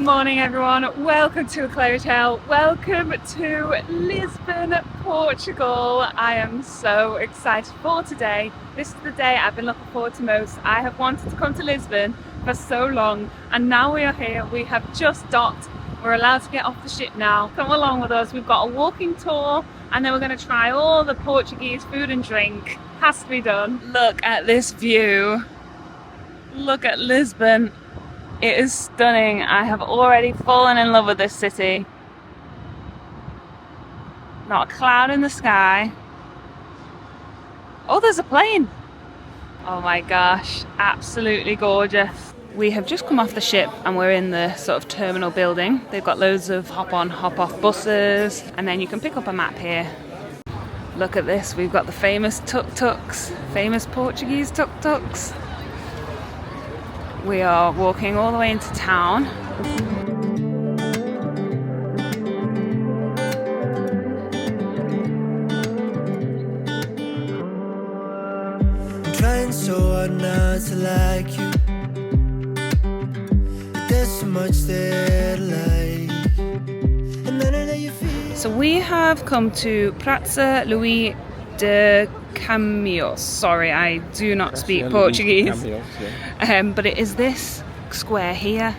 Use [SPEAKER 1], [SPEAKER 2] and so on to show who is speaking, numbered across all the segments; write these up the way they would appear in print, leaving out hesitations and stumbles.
[SPEAKER 1] morning everyone, welcome to aclaireytale, welcome to Lisbon, Portugal. I am so excited for today. This is the day I've been looking forward to most. I have wanted to come to Lisbon for so long and now we are here. We have just docked, we're allowed to get off the ship now. Come along with us, we've got a walking tour and then we're going to try all the Portuguese food and drink. Has to be done. Look at this view, look at Lisbon. It is stunning. I have already fallen in love with this city. Not a cloud in the sky. Oh, there's a plane. Oh my gosh, absolutely gorgeous. We have just come off the ship and we're in the sort of terminal building. They've got loads of hop on, hop off buses, and then you can pick up a map here. Look at this, we've got the famous tuk-tuks, famous Portuguese tuk-tuks. We are walking all the way into town.
[SPEAKER 2] I'm trying so hard not to like you. There's so much that I like. And none of that you feel.
[SPEAKER 1] So we have come to Praça Luís de Camões. Sorry, I do not speak Portuguese. But it is this square here,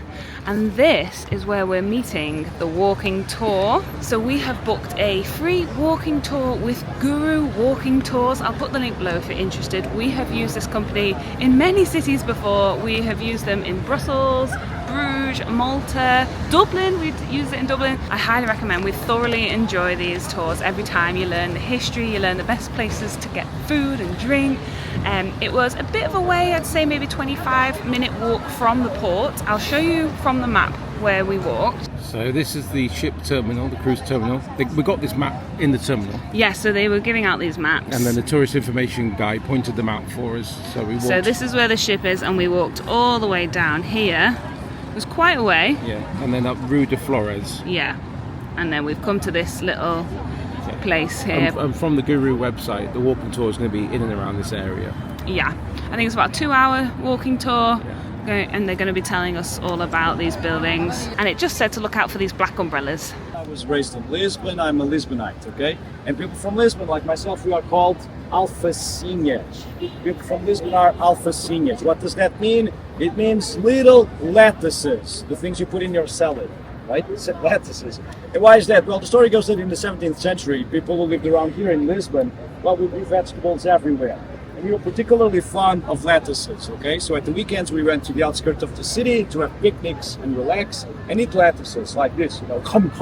[SPEAKER 1] and this is where we're meeting the walking tour. So we have booked a free walking tour with Guru Walking Tours. I'll put the link below if you're interested. We have used this company in many cities before. We have used them in Brussels, Bruges, Malta, Dublin. We'd used it in Dublin. I highly recommend. We thoroughly enjoy these tours. Every time you learn the history, you learn the best places to get food and drink. It was a bit of a way, I'd say maybe 25-minute walk from the port. I'll show you from the map where we walked.
[SPEAKER 3] So this is the ship terminal, the cruise terminal. We got this map in the terminal.
[SPEAKER 1] Yeah, so they were giving out these maps.
[SPEAKER 3] And then the tourist information guy pointed them out for us. So we walked.
[SPEAKER 1] So this is where the ship is, and we walked all the way down here. It was quite a way.
[SPEAKER 3] Yeah, and then up Rue de Flores.
[SPEAKER 1] Yeah, and then we've come to this little place here.
[SPEAKER 3] And from the Guru website, the walking tour is going to be in and around this area.
[SPEAKER 1] Yeah, I think it's about a 2-hour walking tour. And they're going to be telling us all about these buildings. And it just said to look out for these black umbrellas.
[SPEAKER 4] I was raised in Lisbon, I'm a Lisbonite, okay? And people from Lisbon, like myself, we are called alfacinhas. People from Lisbon are alfacinhas. What does that mean? It means little lettuces, the things you put in your salad, right? Lettuces. And why is that? Well, the story goes that in the 17th century, people who lived around here in Lisbon, well, we grew vegetables everywhere. We were particularly fond of lettuces, okay? So at the weekends we went to the outskirts of the city to have picnics and relax and eat lettuces like this, you know, come.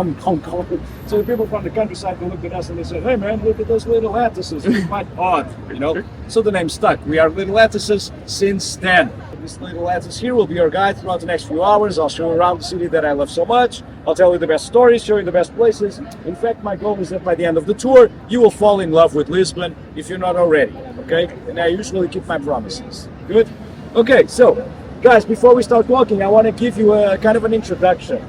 [SPEAKER 4] So the people from the countryside, they looked at us and they said, hey man, look at those little lettuces, it's quite odd, you know? So the name stuck. We are little lettuces since then. This little lettuce here will be our guide throughout the next few hours. I'll show you around the city that I love so much. I'll tell you the best stories, show you the best places. In fact, my goal is that by the end of the tour, you will fall in love with Lisbon if you're not already, okay? And I usually keep my promises. Good? Okay, so, guys, before we start walking, I want to give you a kind of an introduction.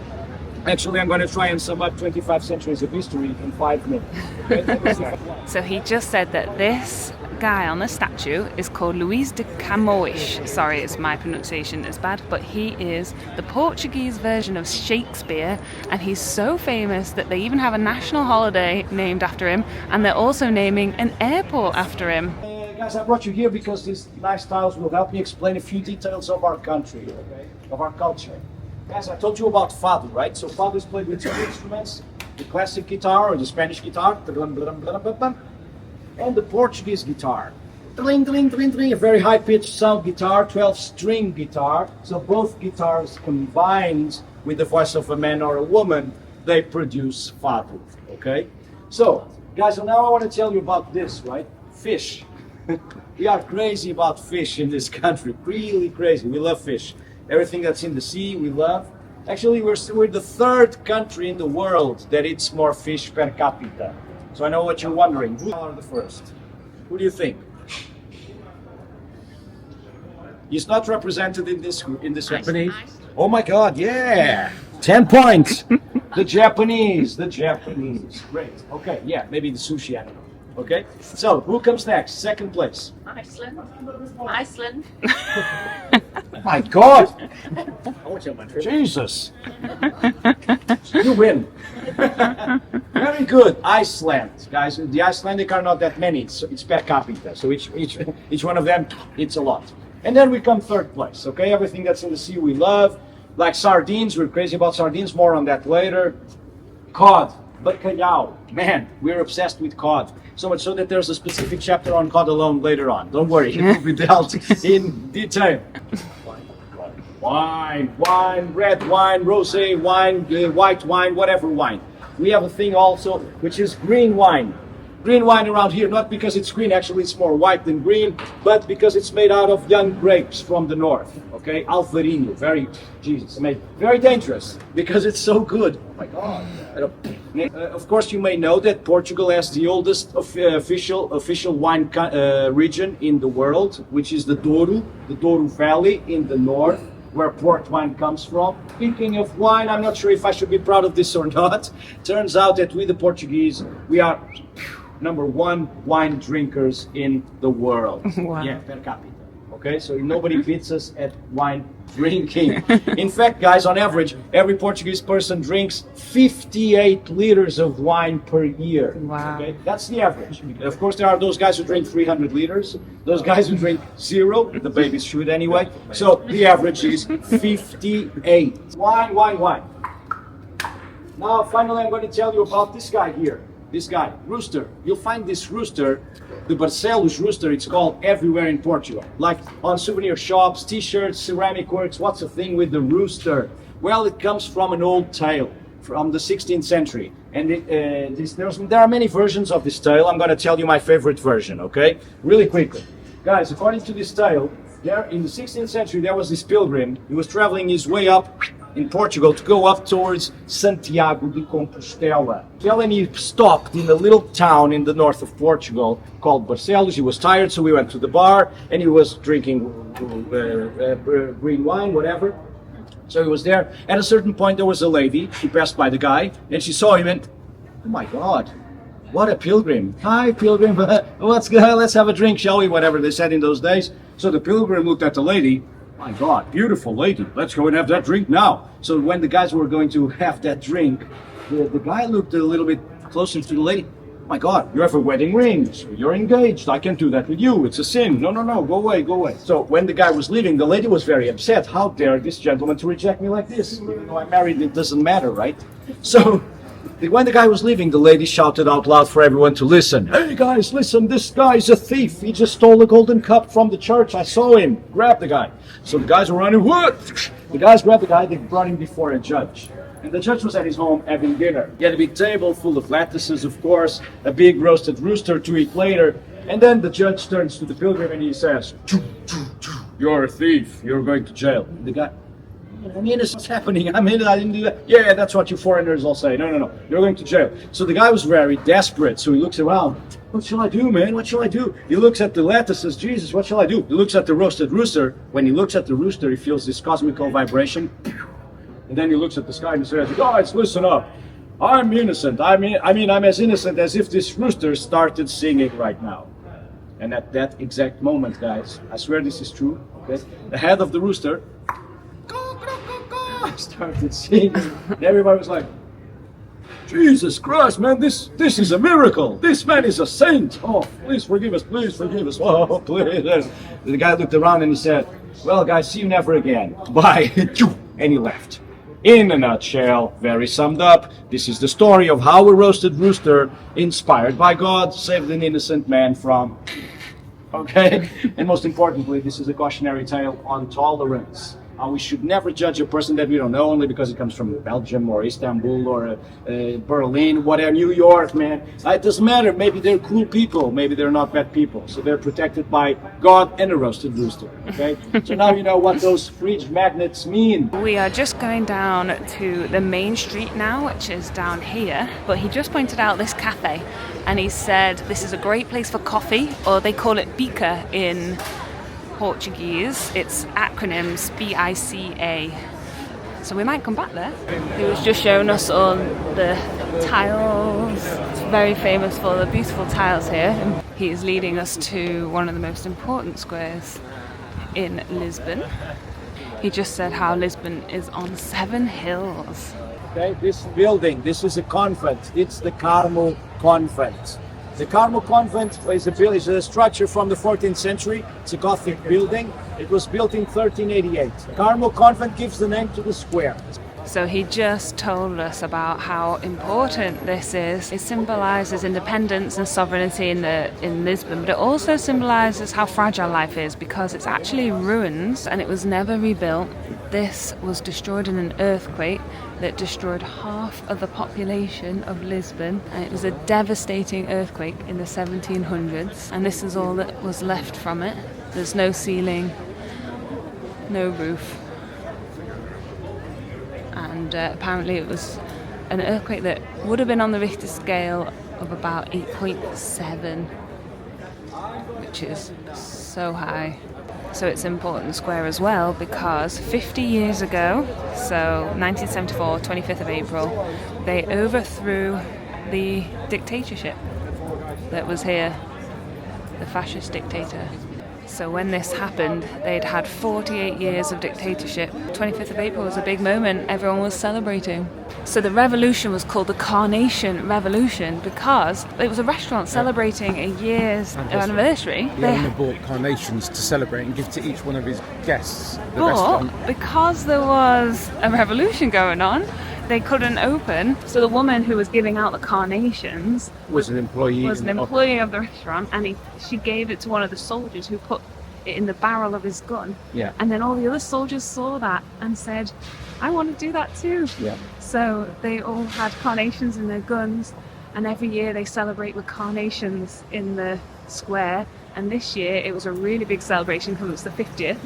[SPEAKER 4] Actually, I'm going to try and sum up 25 centuries of history in 5 minutes. Okay?
[SPEAKER 1] So he just said that this guy on the statue is called Luís de Camões. Sorry, it's my pronunciation is bad, but he is the Portuguese version of Shakespeare, and he's so famous that they even have a national holiday named after him, and they're also naming an airport after him.
[SPEAKER 4] Guys, I brought you here because these nice tiles will help me explain a few details of our country, okay? Of our culture. Guys, I told you about fado, right? So fado is played with 2 instruments, the classic guitar or the Spanish guitar, and the Portuguese guitar. A very high-pitched sound guitar, 12-string guitar. So both guitars combined with the voice of a man or a woman, they produce fado, okay? So, guys, so now I want to tell you about this, right? Fish. We are crazy about fish in this country, really crazy. We love fish. Everything that's in the sea, we love. Actually, we're the 3rd country in the world that eats more fish per capita. So I know what you're wondering. Who are the first? Who do you think? He's not represented in this
[SPEAKER 3] Japanese.
[SPEAKER 4] Oh my God! Yeah, 10 points. The Japanese. Great. Okay. Yeah. Maybe the sushi. I don't know. Okay. So who comes next? Second place.
[SPEAKER 1] Iceland.
[SPEAKER 4] My God! Jesus. You win. Very good. Iceland, guys. The Icelandic are not that many. It's per capita. So each one of them, it's a lot. And then we come third place. Okay, everything that's in the sea we love. Like sardines, we're crazy about sardines. More on that later. Cod, bacalhau. Man, we're obsessed with cod. So much so that there's a specific chapter on cod alone later on. Don't worry, it will be dealt in detail. Wine, red wine, rosé wine, white wine, whatever wine. We have a thing also which is green wine. Green wine around here, not because it's green, actually it's more white than green, but because it's made out of young grapes from the north. Okay, Alvarinho, very dangerous because it's so good. Oh my God. Of course, you may know that Portugal has the oldest official wine region in the world, which is the Douro Valley in the north, where port wine comes from. Speaking of wine, I'm not sure if I should be proud of this or not. Turns out that we, the Portuguese, we are #1 wine drinkers in the world.
[SPEAKER 1] Wow.
[SPEAKER 4] Yeah, per capita. Okay, so nobody beats us at wine drinking. In fact, guys, on average, every Portuguese person drinks 58 liters of wine per year.
[SPEAKER 1] Wow.
[SPEAKER 4] Okay, that's the average. Of course, there are those guys who drink 300 liters, those guys who drink 0, the babies should anyway. So the average is 58. Wine. Now, finally, I'm going to tell you about this guy here. This guy, rooster. You'll find this rooster, the Barcelos rooster, it's called everywhere in Portugal. Like on souvenir shops, t-shirts, ceramic works. What's the thing with the rooster? Well, it comes from an old tale from the 16th century. And there are many versions of this tale. I'm going to tell you my favorite version, okay? Really quickly. Guys, according to this tale, there in the 16th century, there was this pilgrim. He was traveling his way up in Portugal to go up towards Santiago de Compostela. And he stopped in a little town in the north of Portugal called Barcelos. He was tired, so we went to the bar and he was drinking green wine, whatever. So he was there. At a certain point, there was a lady. She passed by the guy and she saw him and, oh my God, what a pilgrim. Hi, pilgrim. Let's have a drink, shall we? Whatever they said in those days. So the pilgrim looked at the lady. My God, beautiful lady. Let's go and have that drink now. So when the guys were going to have that drink, the guy looked a little bit closer to the lady. My God, you have a wedding ring. So you're engaged. I can't do that with you. It's a sin. No, go away. So when the guy was leaving, the lady was very upset. How dare this gentleman to reject me like this? Even though I'm married, it doesn't matter, right? So when the guy was leaving, the lady shouted out loud for everyone to listen. Hey guys, listen, this guy is a thief. He just stole a golden cup from the church. I saw him. Grab the guy. So the guys were running. What? The guys grabbed the guy. They brought him before a judge. And the judge was at his home having dinner. He had a big table full of lettuces, of course, a big roasted rooster to eat later. And then the judge turns to the pilgrim and he says, "You're a thief. You're going to jail." And the guy, I mean, what's happening? I didn't do that. Yeah, that's what you foreigners all say. No. You're going to jail. So the guy was very desperate. So he looks around. What shall I do, man? What shall I do? He looks at the lettuces. Jesus, what shall I do? He looks at the roasted rooster. When he looks at the rooster, he feels this cosmical vibration. And then he looks at the sky and says, "Guys, listen up. I'm innocent. I mean, I'm as innocent as if this rooster started singing right now." And at that exact moment, guys, I swear this is true, okay? The head of the rooster started singing. And everybody was like, "Jesus Christ, man, this is a miracle. This man is a saint. Oh, please forgive us. Oh, please." The guy looked around and he said, "Well, guys, see you never again. Bye." And he left. In a nutshell, very summed up, this is the story of how a roasted rooster, inspired by God, saved an innocent man from... Okay? And most importantly, this is a cautionary tale on tolerance. We should never judge a person that we don't know only because he comes from Belgium or Istanbul or Berlin, whatever, New York, man. It doesn't matter. Maybe they're cool people. Maybe they're not bad people. So they're protected by God and a roasted rooster. Okay? So now you know what those fridge magnets mean.
[SPEAKER 1] We are just going down to the main street now, which is down here. But he just pointed out this cafe and he said this is a great place for coffee, or they call it bica in Portuguese. It's acronyms BICA. So we might come back there. He was just showing us all the tiles. It's very famous for the beautiful tiles here. And he is leading us to one of the most important squares in Lisbon. He just said how Lisbon is on 7 hills.
[SPEAKER 4] Okay, this building, this is a convent. It's the Carmel Convent. The Carmel Convent is a structure from the 14th century. It's a Gothic building. It was built in 1388. Carmel Convent gives the name to the square.
[SPEAKER 1] So he just told us about how important this is. It symbolises independence and sovereignty in Lisbon, but it also symbolises how fragile life is because it's actually ruins and it was never rebuilt. This was destroyed in an earthquake that destroyed half of the population of Lisbon, and it was a devastating earthquake in the 1700s, and this is all that was left from it. There's no ceiling, no roof. And apparently it was an earthquake that would have been on the Richter scale of about 8.7, which is so high. So it's an important square as well because 50 years ago, so 1974, 25th of April, they overthrew the dictatorship that was here, the fascist dictator. So when this happened, they'd had 48 years of dictatorship. 25th of April was a big moment. Everyone was celebrating. So the revolution was called the Carnation Revolution because it was a restaurant celebrating a year's anniversary.
[SPEAKER 3] The owner bought carnations to celebrate and give to each one of his guests.
[SPEAKER 1] But because there was a revolution going on, they couldn't open. So the woman who was giving out the carnations
[SPEAKER 3] was an employee
[SPEAKER 1] of the restaurant, and she gave it to one of the soldiers who put it in the barrel of his gun.
[SPEAKER 3] Yeah.
[SPEAKER 1] And then all the other soldiers saw that and said, I want to do that too.
[SPEAKER 3] Yeah.
[SPEAKER 1] So they all had carnations in their guns, and every year they celebrate with carnations in the square. And this year it was a really big celebration because it was the 50th.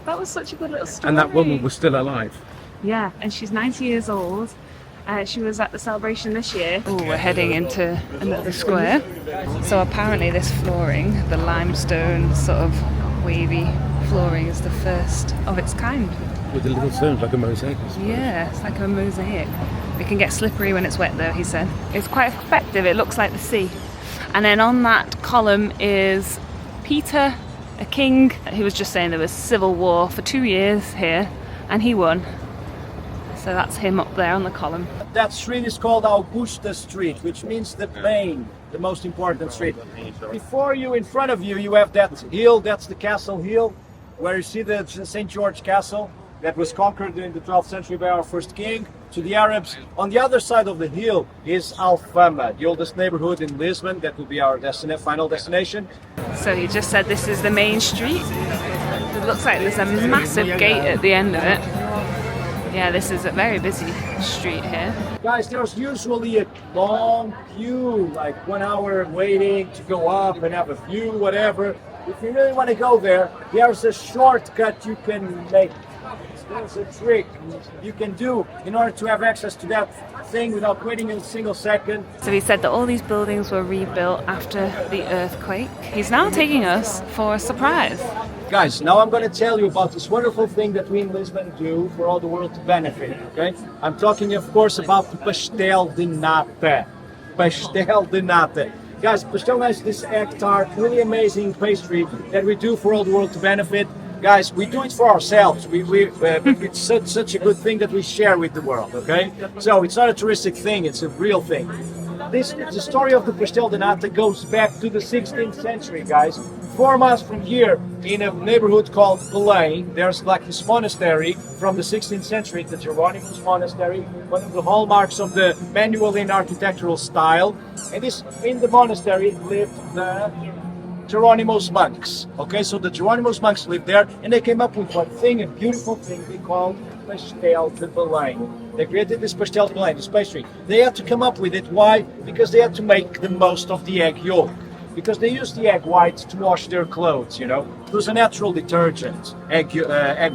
[SPEAKER 1] That was such a good little story.
[SPEAKER 3] And that woman was still alive.
[SPEAKER 1] Yeah, and she's 90 years old. She was at the celebration this year. Oh, we're heading into another square. So apparently this flooring, the limestone sort of wavy flooring, is the first of its kind.
[SPEAKER 3] With the little stones like a mosaic.
[SPEAKER 1] Yeah, it's like a mosaic. It can get slippery when it's wet though, he said. It's quite effective, it looks like the sea. And then on that column is Peter, a king. He was just saying there was civil war for 2 years here, and he won. So that's him up there on the column.
[SPEAKER 4] That street is called Augusta Street, which means the main, the most important street. Before you, in front of you, you have that hill, that's the Castle Hill, where you see the St. George Castle that was conquered in the 12th century by our first king to the Arabs. On the other side of the hill is Alfama, the oldest neighborhood in Lisbon. That will be our final destination.
[SPEAKER 1] So he just said this is the main street. It looks like there's a massive gate at the end of it. Yeah, this is a very busy street here.
[SPEAKER 4] Guys, there's usually a long queue, like 1 hour waiting to go up and have a view, whatever. If you really want to go there, there's a shortcut you can make. There's a trick you can do in order to have access to that thing without waiting a single second.
[SPEAKER 1] So he said that all these buildings were rebuilt after the earthquake. He's now taking us for a surprise.
[SPEAKER 4] Guys, now I'm going to tell you about this wonderful thing that we in Lisbon do for all the world to benefit, okay? I'm talking, of course, about the Pastel de Nata. Pastel de Nata. Guys, Pastel de Nata is this egg tart, really amazing pastry that we do for all the world to benefit. Guys, we do it for ourselves. It's such a good thing that we share with the world, okay? So it's not a touristic thing, it's a real thing. The story of the Pastel de Nata goes back to the 16th century, guys. 4 miles from here, in a neighborhood called Belém, there's like this monastery from the 16th century, the Jerónimos Monastery, one of the hallmarks of the manual in architectural style. And in the monastery lived the Jerónimos monks. Okay, so the Jerónimos monks lived there, and they came up with one thing, a beautiful thing they called Pastel de Belém. They created this Pastel de Belém, this pastry. They had to come up with it. Why? Because they had to make the most of the egg yolk. Because they used the egg whites to wash their clothes, you know. It was a natural detergent, egg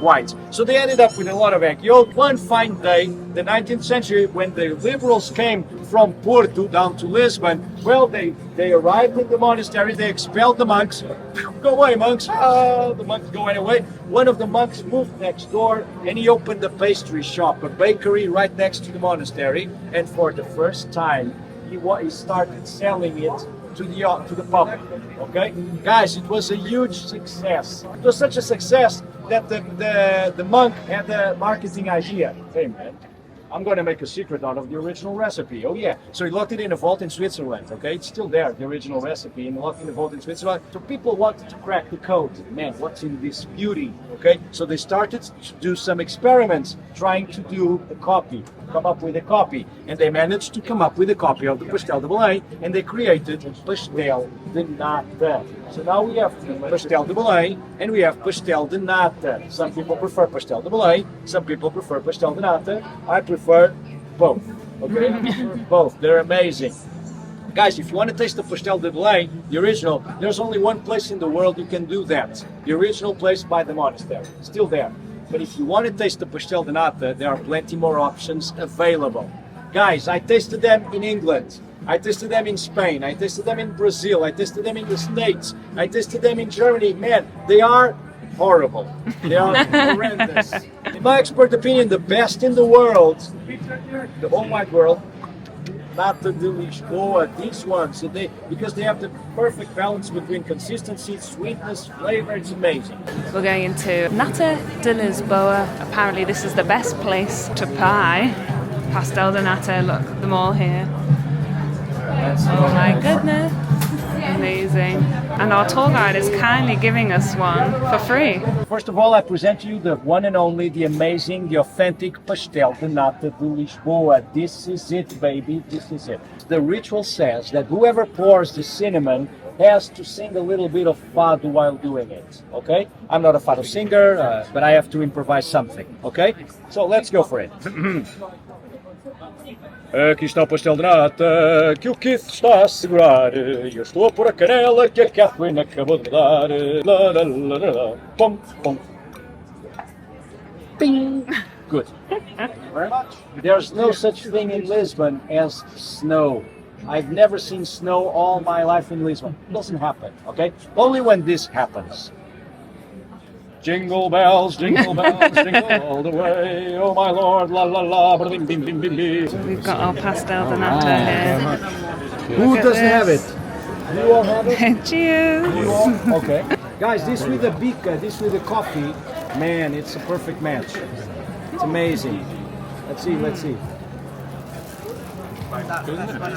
[SPEAKER 4] whites. So they ended up with a lot of egg yolk. One fine day, the 19th century, when the liberals came from Porto down to Lisbon, well, they arrived in the monastery, they expelled the monks. Go away, monks. The monks go away. One of the monks moved next door, and he opened a pastry shop, a bakery right next to the monastery. And for the first time, he started selling it to the public. Okay, guys, it was a huge success. It was such a success that the monk had the marketing idea. Hey man, I'm going to make a secret out of the original recipe. Oh yeah. So he locked it in a vault in Switzerland. Okay, it's still there, the original recipe, and locked in a vault in Switzerland. So people wanted to crack the code. Man, what's in this beauty? Okay, so they started to do some experiments, trying to do a copy, come up with a copy, and they managed to come up with a copy of the Pastel de Belém, and they created Pastel de Nata. So now we have Pastel de Belém and we have Pastel de Nata. Some people prefer Pastel de Belém, some people prefer Pastel de Nata. I prefer both. Okay, both. They're amazing. Guys, if you want to taste the Pastel de Belém, the original, there's only one place in the world you can do that. The original place by the monastery, still there. But if you want to taste the Pastel de Nata, there are plenty more options available. Guys, I tasted them in England. I tasted them in Spain. I tasted them in Brazil. I tasted them in the States. I tasted them in Germany. Man, they are horrible. They are horrendous. In my expert opinion, the best in the world, the whole wide world, Nata de Lisboa, these ones, so because they have the perfect balance between consistency, sweetness, flavor. It's amazing.
[SPEAKER 1] We're going into Nata de Lisboa. Apparently this is the best place to buy Pastel de Nata. Look, them all here. Oh my goodness. Amazing. And our tour guide is kindly giving us one for free.
[SPEAKER 4] First of all, I present to you the one and only, the amazing, the authentic Pastel de Nata de Lisboa. This is it, baby. This is it. The ritual says that whoever pours the cinnamon has to sing a little bit of fado while doing it. Okay? I'm not a fado singer, but I have to improvise something. Okay? So let's go for it. Aqui está o pastel de nata que o Keith está a segurar. Eu estou a pôr a canela que a Catherine acabou de dar. La, la, la, la, la. Pom, pom. Bing. Good. Very much. There's no such thing in Lisbon as snow. I've never seen snow all my life in Lisbon. It doesn't happen, okay? Only when this happens. Jingle bells, jingle all the way. Oh my lord, la la la, bing bing bing bing bing.
[SPEAKER 1] We've got our Pastel de Nata here.
[SPEAKER 4] Who doesn't have it? You all have it?
[SPEAKER 1] Cheers!
[SPEAKER 4] You all? Okay. Guys, this with the bica, this with the coffee, man, it's a perfect match. It's amazing. Let's see, let's see.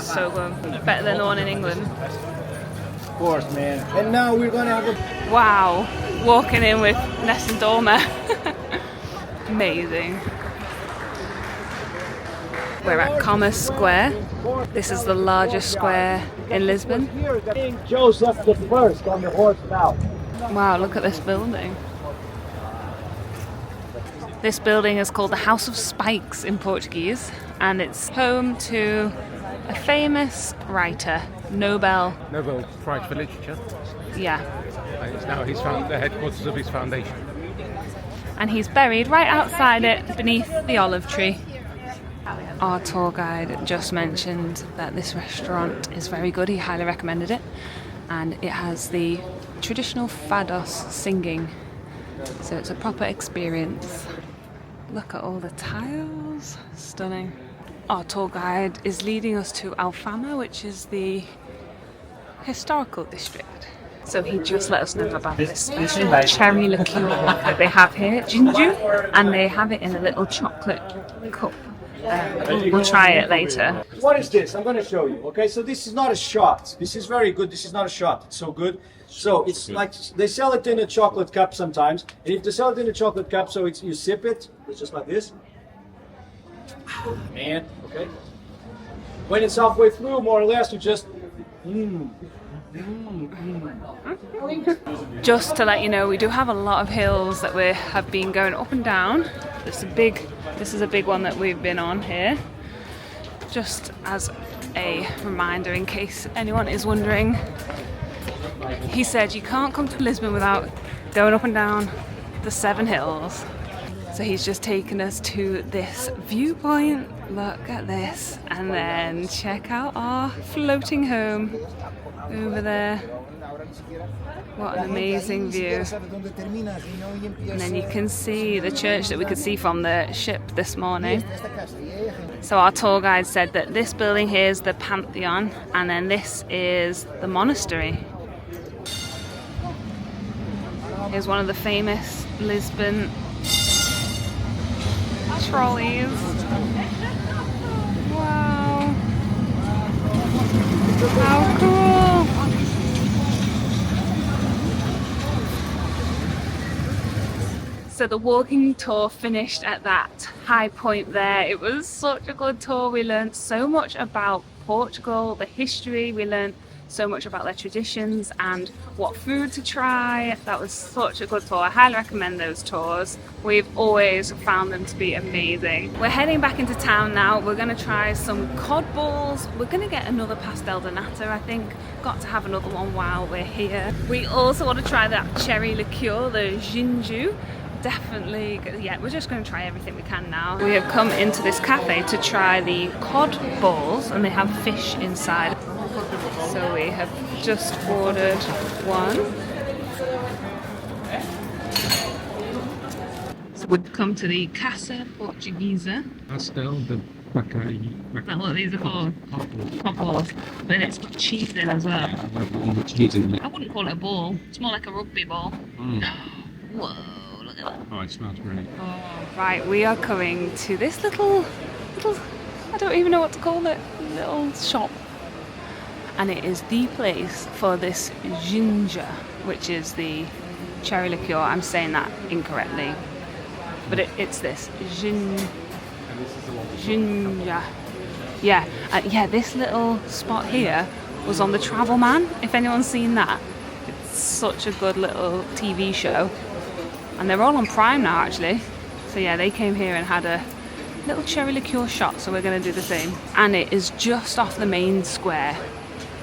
[SPEAKER 1] So good. Better than the one in England.
[SPEAKER 4] Of course, man. And now we're gonna have a...
[SPEAKER 1] Wow. Walking in with Ness and Dormer. Amazing. We're at Commerce Square. This is the largest square in Lisbon.
[SPEAKER 4] King Joseph I on the horse now.
[SPEAKER 1] Wow, look at this building. This building is called the House of Spikes in Portuguese, and it's home to a famous writer, Nobel
[SPEAKER 3] Prize for Literature.
[SPEAKER 1] Yeah.
[SPEAKER 3] It's now the headquarters of his foundation.
[SPEAKER 1] And he's buried right outside it, beneath the olive tree. Our tour guide just mentioned that this restaurant is very good. He highly recommended it. And it has the traditional fados singing. So it's a proper experience. Look at all the tiles. Stunning. Our tour guide is leading us to Alfama, which is the historical district. So he just let us know about this special cherry liqueur that they have here, Ginja, and they have it in a little chocolate cup. We'll try it later.
[SPEAKER 4] What is this? I'm going to show you. Okay, so this is not a shot. This is very good. This is not a shot. It's so good. So it's like they sell it in a chocolate cup sometimes. And if they sell it in a chocolate cup, so it's you sip it. It's just like this. Man, okay. When it's halfway through, more or less, you just.
[SPEAKER 1] Just to let you know, we do have a lot of hills that we have been going up and down. This is a big one that we've been on here. Just as a reminder, in case anyone is wondering, he said you can't come to Lisbon without going up and down the 7 hills. So he's just taken us to this viewpoint. Look at this, and then check out our floating home over there. What an amazing view. And then you can see the church that we could see from the ship this morning. So our tour guide said that this building here is the Pantheon, and then this is the monastery. Here's one of the famous Lisbon trolleys. Wow. How cool. So the walking tour finished at that high point there. It was such a good tour. We learned so much about Portugal, the history. We learned so much about their traditions and what food to try. That was such a good tour. I highly recommend those tours. We've always found them to be amazing. We're heading back into town now. We're going to try some cod balls. We're going to get another Pastel de Nata, I think. Got to have another one while we're here. We also want to try that cherry liqueur, the Ginja. Definitely, yeah, we're just going to try everything we can now. We have come into this cafe to try the cod balls, and they have fish inside. So we have just ordered one. So we've come to the Casa Portuguese.
[SPEAKER 3] Pastel de Nata.
[SPEAKER 1] Is that what these are called? Cod balls. But it's got cheese in as well.
[SPEAKER 3] Cheese in it.
[SPEAKER 1] I wouldn't call it a ball. It's more like a rugby ball. Whoa.
[SPEAKER 3] Oh, it smells great.
[SPEAKER 1] Oh, right, we are coming to this little, I don't even know what to call it, little shop. And it is the place for this Ginja, which is the cherry liqueur. I'm saying that incorrectly. But it's this. Ginja. Yeah, yeah, this little spot here was on the Travel Man, if anyone's seen that. It's such a good little TV show. And they're all on Prime now, actually. So yeah, they came here and had a little cherry liqueur shot, so we're going to do the same. And it is just off the main square.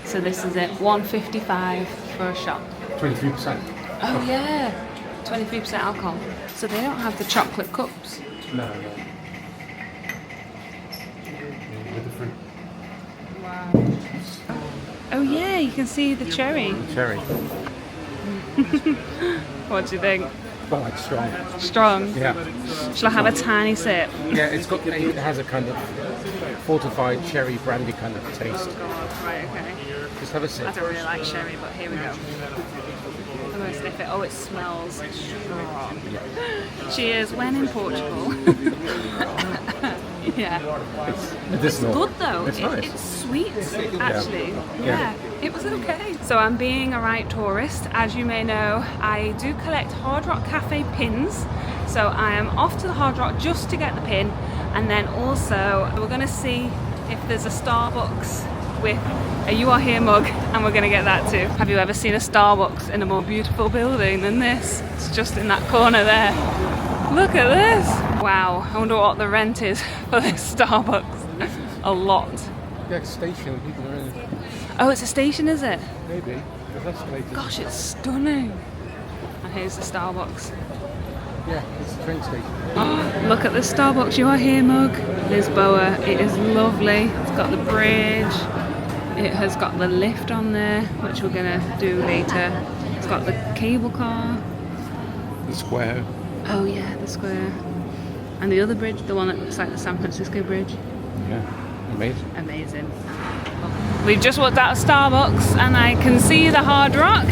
[SPEAKER 1] So this is it, $1.55 for a shot.
[SPEAKER 3] 23%.
[SPEAKER 1] Oh yeah, 23% alcohol. So they don't have the chocolate cups.
[SPEAKER 3] No. They're different.
[SPEAKER 1] Wow. Oh yeah, you can see the cherry.
[SPEAKER 3] Cherry.
[SPEAKER 1] What do you think?
[SPEAKER 3] Well, it's strong.
[SPEAKER 1] Strong?
[SPEAKER 3] Yeah.
[SPEAKER 1] Shall I have a tiny sip?
[SPEAKER 3] Yeah, it has a kind of fortified cherry brandy kind of taste.
[SPEAKER 1] Oh god, right, okay.
[SPEAKER 3] Just have a sip.
[SPEAKER 1] I don't really like sherry, but here we go. I'm going to sniff it. Oh, it smells strong.
[SPEAKER 3] Yeah.
[SPEAKER 1] Cheers, when in Portugal. Yeah.
[SPEAKER 3] It's medicinal.
[SPEAKER 1] Good though.
[SPEAKER 3] It's nice.
[SPEAKER 1] It's sweet, actually.
[SPEAKER 3] Yeah.
[SPEAKER 1] It was okay. So I'm being a right tourist. As you may know, I do collect Hard Rock Cafe pins. So I am off to the Hard Rock just to get the pin. And then also, we're going to see if there's a Starbucks with a You Are Here mug, and we're going to get that too. Have you ever seen a Starbucks in a more beautiful building than this? It's just in that corner there. Look at this. Wow, I wonder what the rent is for this Starbucks. A lot.
[SPEAKER 3] Yeah, station, people are in it.
[SPEAKER 1] Oh, it's a station, is it?
[SPEAKER 3] Maybe. It's escalated.
[SPEAKER 1] Gosh, it's stunning. And here's the Starbucks.
[SPEAKER 3] Yeah, it's a train station.
[SPEAKER 1] Oh, look at the Starbucks You Are Here mug. Lisboa. It is lovely. It's got the bridge. It has got the lift on there, which we're going to do later. It's got the cable car.
[SPEAKER 3] The square.
[SPEAKER 1] Oh yeah, the square. And the other bridge, the one that looks like the San Francisco Bridge.
[SPEAKER 3] Yeah, amazing.
[SPEAKER 1] Amazing. We've just walked out of Starbucks and I can see the Hard Rock.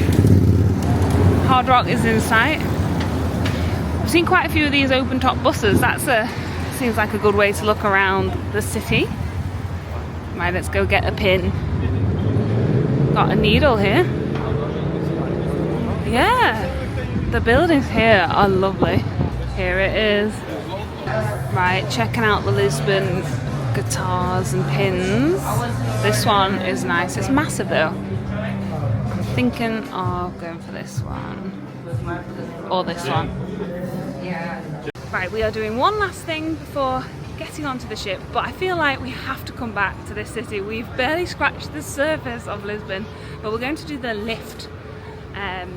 [SPEAKER 1] Hard Rock is in sight. I've seen quite a few of these open top buses. Seems like a good way to look around the city. Right, let's go get a pin. Got a needle here. Yeah, the buildings here are lovely. Here it is. Right, checking out the Lisbon guitars and pins. This one is nice. It's massive though. I'm thinking of going for this one. Or this one. Right, we are doing one last thing before getting onto the ship, but I feel like we have to come back to this city. We've barely scratched the surface of Lisbon, but we're going to do the lift.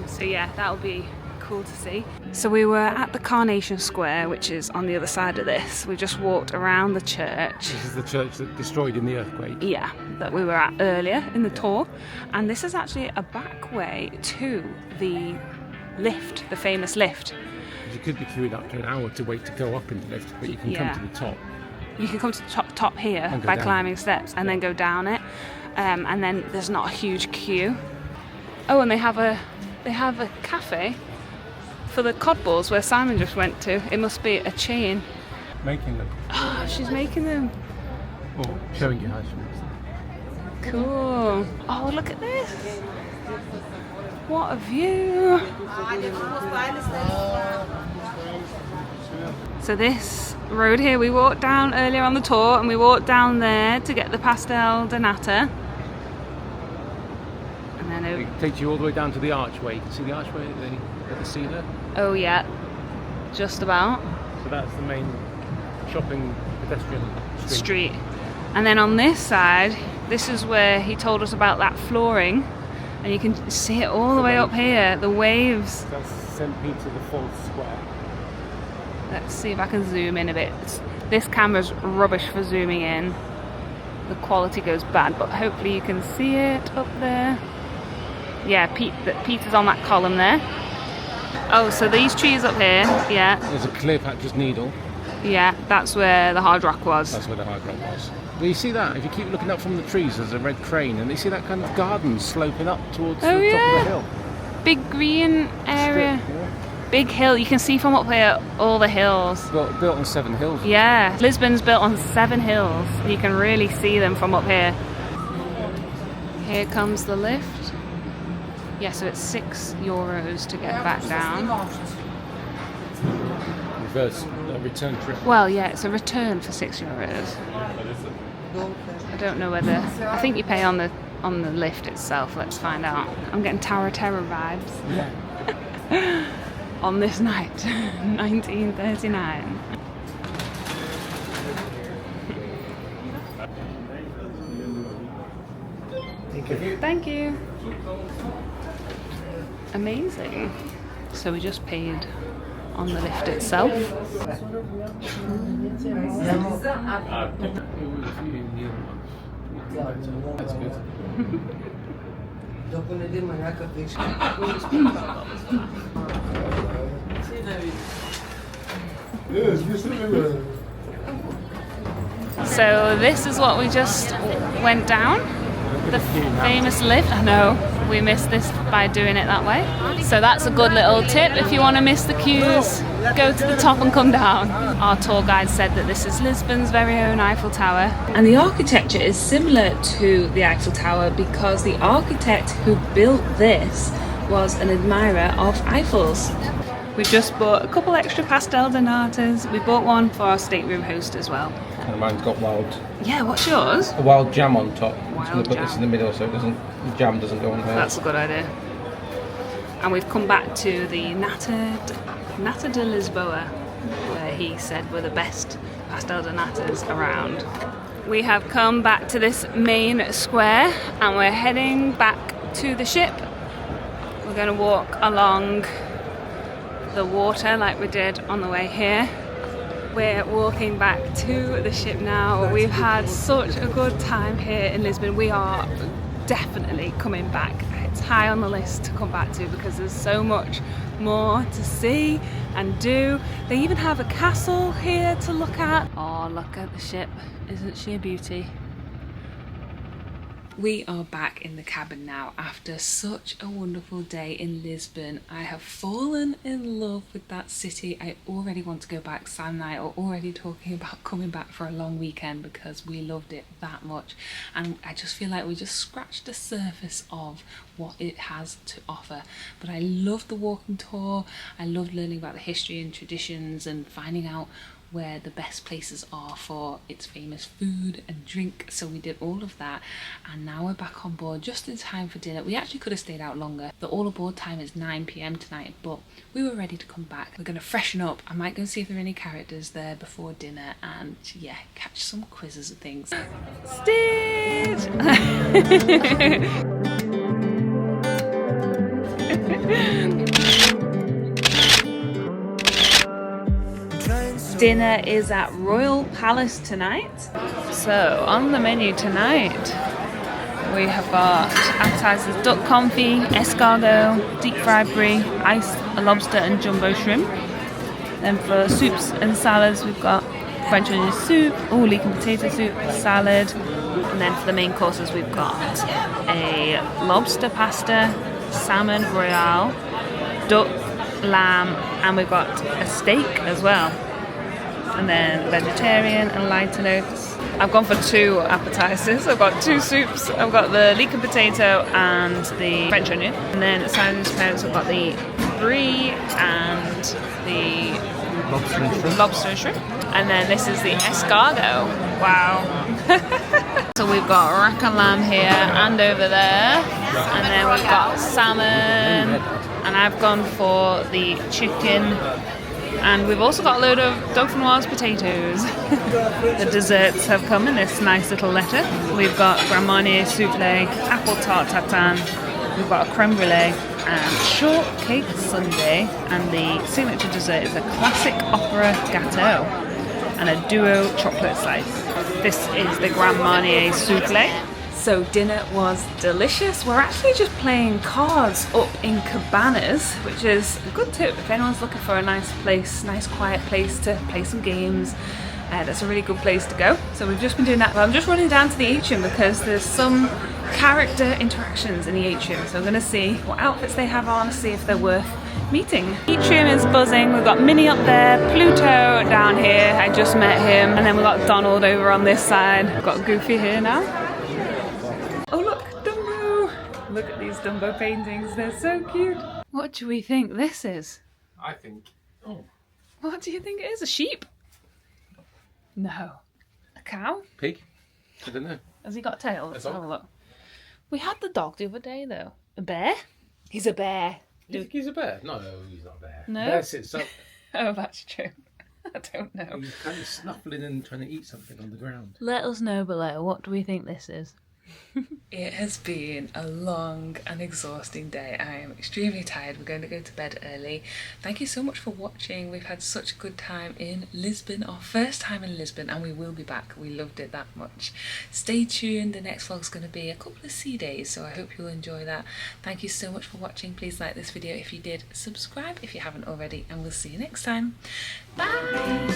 [SPEAKER 1] So yeah, that'll be cool to see. So we were at the Carnation Square, which is on the other side of this. We just walked around the church.
[SPEAKER 3] This is the church that destroyed in the earthquake.
[SPEAKER 1] Yeah, that we were at earlier in the tour. And this is actually a back way to the lift, the famous lift.
[SPEAKER 3] You could be queuing up to an hour to wait to go up in the lift, but you can come to the top.
[SPEAKER 1] You can come to the top here
[SPEAKER 3] And go
[SPEAKER 1] by
[SPEAKER 3] down.
[SPEAKER 1] climbing steps and then go down it, and then there's not a huge queue. Oh, and they have a cafe for the cod balls where Simon just went to. It must be a chain.
[SPEAKER 3] Making them.
[SPEAKER 1] Oh, she's making them.
[SPEAKER 3] Or showing you how she makes them.
[SPEAKER 1] Cool. Oh, look at this. What a view. So this road here, we walked down earlier on the tour, and we walked down there to get the Pastel de Nata. And then
[SPEAKER 3] It takes you all the way down to the archway. You can see the archway at the sea there?
[SPEAKER 1] oh yeah, just about.
[SPEAKER 3] So that's the main shopping pedestrian
[SPEAKER 1] Street. And then on this side, this is where he told us about that flooring, and you can see it all the way up here, the waves.
[SPEAKER 3] That's St. Peter the Falls Square.
[SPEAKER 1] Let's see if I can zoom in a bit. This camera's rubbish for zooming in. The quality goes bad, but hopefully you can see it up there. Yeah, Peter's on that column there. Oh, so these trees up here, yeah,
[SPEAKER 3] There's a Cleopatra's Needle.
[SPEAKER 1] yeah, that's where the Hard Rock was.
[SPEAKER 3] That's where the hard rock was. Well, you see that? If you keep looking up from the trees, there's a red crane, and you see that kind of garden sloping up towards the top of the hill.
[SPEAKER 1] Big green area.
[SPEAKER 3] Strip, yeah.
[SPEAKER 1] Big hill. You can see from up here all the hills.
[SPEAKER 3] Built on 7 hills.
[SPEAKER 1] Yeah, Lisbon's built on 7 hills. You can really see them from up here. Here comes the lift. Yeah, so it's €6 to get back down.
[SPEAKER 3] Reverse return trip.
[SPEAKER 1] Well, yeah, it's a return for €6. I don't know whether. I think you pay on the lift itself. Let's find out. I'm getting Tower of Terror vibes.
[SPEAKER 3] Yeah.
[SPEAKER 1] On this night, 1939. Thank you. Amazing. So we just paid on the lift itself.
[SPEAKER 3] That's good.
[SPEAKER 1] So this is what we just went down. The famous lift. I know, we missed this by doing it that way. So that's a good little tip. If you want to miss the queues, go to the top and come down. Our tour guide said that this is Lisbon's very own Eiffel Tower. And the architecture is similar to the Eiffel Tower because the architect who built this was an admirer of Eiffel's. We just bought a couple extra Pastel de Natas. We bought one for our stateroom host as well.
[SPEAKER 3] And mine's got
[SPEAKER 1] Yeah, what's yours?
[SPEAKER 3] a wild jam on top. I'm just
[SPEAKER 1] Wild
[SPEAKER 3] going to put this
[SPEAKER 1] jam.
[SPEAKER 3] in the middle so the jam doesn't go on there.
[SPEAKER 1] That's a good idea. And we've come back to the Nata de Lisboa, where he said were the best Pastel de Natas around. We have come back to this main square and we're heading back to the ship. We're going to walk along the water like we did on the way here. We're walking back to the ship now. We've had such a good time here in Lisbon. We are definitely coming back. It's high on the list to come back to because there's so much more to see and do. They even have a castle here to look at. Oh, look at the ship. Isn't she a beauty? We are back in the cabin now after such a wonderful day in Lisbon. I have fallen in love with that city. I already want to go back. Sam and I are already talking about coming back for a long weekend because we loved it that much. And I just feel like we just scratched the surface of what it has to offer. But I loved the walking tour. I loved learning about the history and traditions and finding out where the best places are for its famous food and drink. So we did all of that and now we're back on board just in time for dinner. We actually could have stayed out longer. The all aboard time is 9 p.m. tonight, but we were ready to come back. We're going to freshen up. I might go and see if there are any characters there before dinner and yeah, catch some quizzes and things. Stitch! Dinner is at Royal Palace tonight. So on the menu tonight we have got appetizers, duck confit, escargot, deep fried brie, iced lobster and jumbo shrimp. Then for soups and salads we've got French onion soup, leek and potato soup, salad, and then for the main courses we've got a lobster pasta, salmon royale, duck, lamb, and we've got a steak as well. And then vegetarian and lighter notes. I've gone for 2 appetizers. I've got 2 soups. I've got the leek and potato and the French onion. And then aside from parents, I've got the brie and the lobster and shrimp. And then this is the escargot. Wow. So we've got rack and lamb here and over there. And then we've got salmon. And I've gone for the chicken. And we've also got a load of dauphinoise potatoes. The desserts have come in this nice little letter. We've got Grand Marnier souffle, apple tart tatin, we've got a creme brulee and shortcake sundae, and the signature dessert is a classic opera gâteau and a duo chocolate slice. This is the Grand Marnier souffle. So dinner was delicious. We're actually just playing cards up in cabanas, which is a good tip if anyone's looking for a nice place, nice quiet place to play some games. That's a really good place to go. So we've just been doing that. But I'm just running down to the atrium because there's some character interactions in the atrium. So I'm going to see what outfits they have on, see if they're worth meeting. Atrium is buzzing. We've got Minnie up there, Pluto down here. I just met him. And then we've got Donald over on this side. We've got Goofy here now. Oh look, Dumbo! Look at these Dumbo paintings, they're so cute. What do we think this is?
[SPEAKER 3] I think... Oh.
[SPEAKER 1] What do you think it is? A sheep? No. A cow?
[SPEAKER 3] Pig? I don't know.
[SPEAKER 1] Has he got a tail? Let's
[SPEAKER 3] dog.
[SPEAKER 1] have a look. We had the dog the other day though. A bear? He's a bear.
[SPEAKER 3] You think he's a bear? No, he's not a bear.
[SPEAKER 1] No?
[SPEAKER 3] Bear sits up.
[SPEAKER 1] Oh, that's true. I don't know.
[SPEAKER 3] He's kind of snuffling and trying to eat something on the ground.
[SPEAKER 1] Let us know below. What do we think this is? It has been a long and exhausting day. I am extremely tired. We're going to go to bed early. Thank you so much for watching. We've had such a good time in Lisbon, our first time in Lisbon, and we will be back. We loved it that much. Stay tuned. The next vlog's going to be a couple of sea days, so I hope you'll enjoy that. Thank you so much for watching. Please like this video if you did. Subscribe if you haven't already, and we'll see you next time. Bye!